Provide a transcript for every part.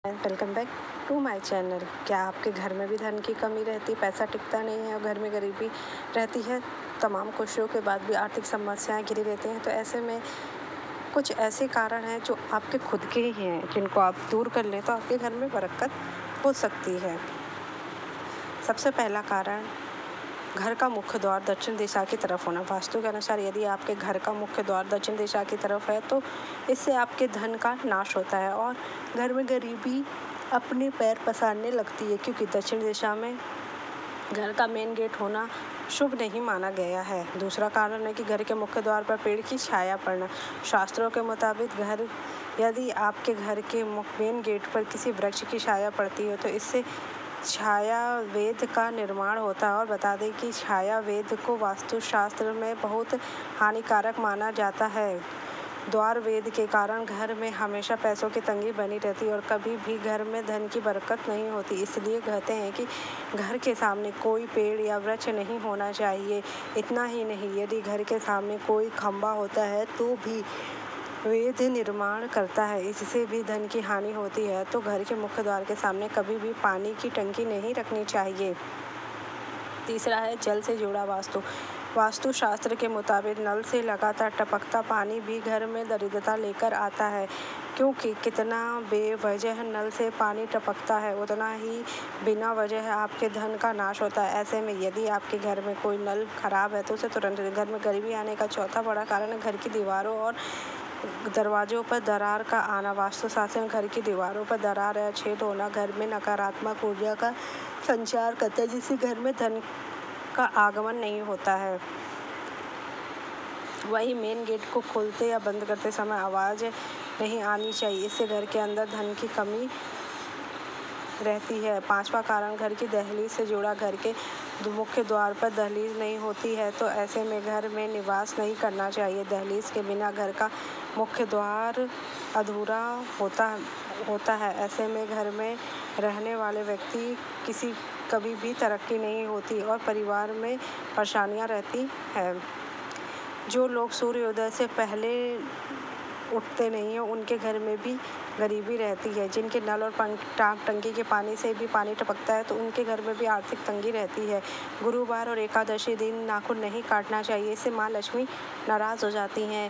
Welcome back to my channel. क्या आपके घर में भी धन की कमी रहती, पैसा टिकता नहीं है और घर में गरीबी रहती है? तमाम कोशिशों के बाद भी आर्थिक समस्याएं घिरी रहती हैं। तो ऐसे में कुछ ऐसे कारण हैं जो आपके खुद के ही हैं, जिनको आप दूर कर लें तो आपके घर में बरकत हो सकती है। सबसे पहला कारण घर का मुख्य द्वार दक्षिण दिशा की तरफ होना। वास्तु के अनुसार यदि आपके घर का मुख्य द्वार दक्षिण दिशा की तरफ है तो इससे आपके धन का नाश होता है और घर में गरीबी अपने पैर पसारने लगती है, क्योंकि दक्षिण दिशा में घर का मेन गेट होना शुभ नहीं माना गया है। दूसरा कारण है कि घर के मुख्य द्वार पर पेड़ की छाया पड़ना। शास्त्रों के मुताबिक यदि आपके घर के मेन गेट पर किसी वृक्ष की छाया पड़ती है तो इससे छाया वेद का निर्माण होता है। और बता दें कि छाया वेद को वास्तुशास्त्र में बहुत हानिकारक माना जाता है। द्वार वेद के कारण घर में हमेशा पैसों की तंगी बनी रहती है और कभी भी घर में धन की बरकत नहीं होती। इसलिए कहते हैं कि घर के सामने कोई पेड़ या वृक्ष नहीं होना चाहिए। इतना ही नहीं, यदि घर के सामने कोई खंबा होता है तो भी वेद निर्माण करता है, इससे भी धन की हानि होती है। तो घर के मुख्य द्वार के सामने कभी भी पानी की टंकी नहीं रखनी चाहिए। तीसरा है जल से जुड़ा वास्तु। वास्तुशास्त्र के मुताबिक नल से लगातार टपकता पानी भी घर में दरिद्रता लेकर आता है, क्योंकि कितना बेवजह नल से पानी टपकता है उतना ही बिना वजह आपके धन का नाश होता है। ऐसे में यदि आपके घर में कोई नल खराब है तो उसे तुरंत घर में गरीबी आने का चौथा बड़ा कारण है घर की दीवारों और दरवाजों पर दरार का आना। वास्तुशास्त्र घर की दीवारों पर दरार या छेद होना घर में नकारात्मक ऊर्जा का संचार करता है, जिससे घर में धन का आगमन नहीं होता है। वही मेन गेट को खोलते या बंद करते समय आवाज़ नहीं आनी चाहिए, इससे घर के अंदर धन की कमी रहती है। पांचवा कारण घर की दहलीज से जुड़ा। घर के मुख्य द्वार पर दहलीज नहीं होती है तो ऐसे में घर में निवास नहीं करना चाहिए। दहलीज के बिना घर का मुख्य द्वार अधूरा होता है। ऐसे में घर में रहने वाले व्यक्ति कभी भी तरक्की नहीं होती और परिवार में परेशानियां रहती है। जो लोग सूर्योदय से पहले उठते नहीं हैं उनके घर में भी गरीबी रहती है। जिनके नल और टंकी के पानी से भी पानी टपकता है तो उनके घर में भी आर्थिक तंगी रहती है। गुरुवार और एकादशी दिन नाखून नहीं काटना चाहिए, इससे माँ लक्ष्मी नाराज़ हो जाती हैं।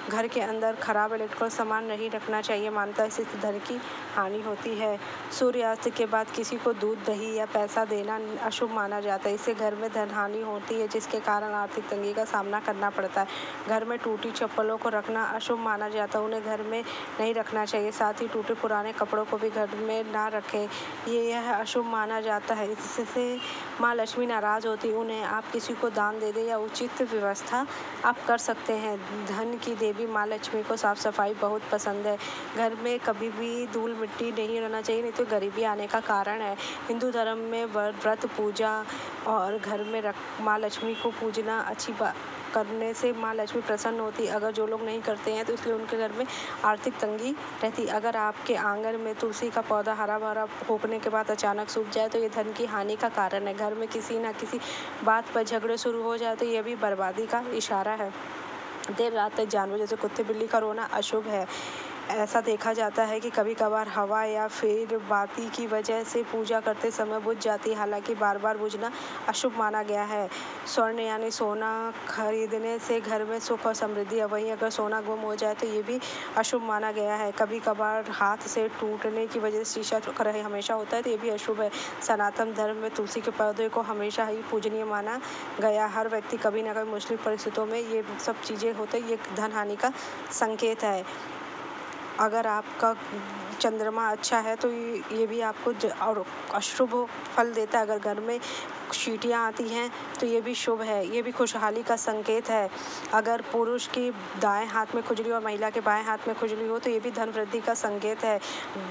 घर के अंदर खराब इलेक्ट्रॉनिक सामान नहीं रखना चाहिए, मानता है इससे धन की हानि होती है। सूर्यास्त के बाद किसी को दूध, दही या पैसा देना अशुभ माना जाता है, इससे घर में धन हानि होती है, जिसके कारण आर्थिक तंगी का सामना करना पड़ता है। घर में टूटी चप्पलों को रखना अशुभ माना जाता है, उन्हें घर में नहीं रखना चाहिए। साथ ही टूटे पुराने कपड़ों को भी घर में ना रखें, यह अशुभ माना जाता है, इससे माँ लक्ष्मी नाराज़ होती है। उन्हें आप किसी को दान दे दें या उचित व्यवस्था आप कर सकते हैं। धन की देवी माँ लक्ष्मी को साफ सफाई बहुत पसंद है। घर में कभी भी धूल मिट्टी नहीं रहना चाहिए, नहीं तो गरीबी आने का कारण है। हिंदू धर्म में व्रत पूजा और घर में माँ लक्ष्मी को पूजना करने से माँ लक्ष्मी प्रसन्न होती। अगर जो लोग नहीं करते हैं तो इसलिए उनके घर में आर्थिक तंगी रहती। अगर आपके आंगन में तुलसी का पौधा हरा भरा होने के बाद अचानक सूख जाए तो ये धन की हानि का कारण है। घर में किसी न किसी बात पर झगड़े शुरू हो जाए तो ये भी बर्बादी का इशारा है। देर रात तक जानवर जैसे कुत्ते बिल्ली का रोना अशुभ है। ऐसा देखा जाता है कि कभी कभार हवा या फिर बाती की वजह से पूजा करते समय बुझ जाती है, हालांकि बार बार बुझना अशुभ माना गया है। स्वर्ण यानी सोना खरीदने से घर में सुख और समृद्धि है, वहीं अगर सोना गुम हो जाए तो ये भी अशुभ माना गया है। कभी कभार हाथ से टूटने की वजह से शीशा हमेशा होता है तो ये भी अशुभ है। सनातन धर्म में तुलसी के पौधे को हमेशा ही पूजनीय माना गया। हर व्यक्ति कभी न कभी मुश्किल परिस्थितियों में ये सब चीज़ें होते, ये धन हानि का संकेत है। अगर आपका चंद्रमा अच्छा है तो ये भी आपको और अशुभ फल देता है। अगर घर में चींटियाँ आती हैं तो ये भी शुभ है, ये भी खुशहाली का संकेत है। अगर पुरुष की दाएं हाथ में खुजली और महिला के बाएं हाथ में खुजली हो तो ये भी धन वृद्धि का संकेत है।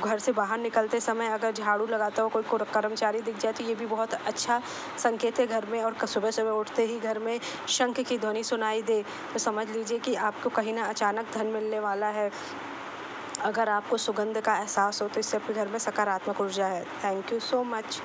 घर से बाहर निकलते समय अगर झाड़ू लगाता हो कोई कर्मचारी दिख जाए तो ये भी बहुत अच्छा संकेत है घर में। और सुबह सुबह उठते ही घर में शंख की ध्वनि सुनाई दे तो समझ लीजिए कि आपको कहीं ना अचानक धन मिलने वाला है। अगर आपको सुगंध का एहसास हो तो इससे आपके घर में सकारात्मक ऊर्जा है। Thank you so much.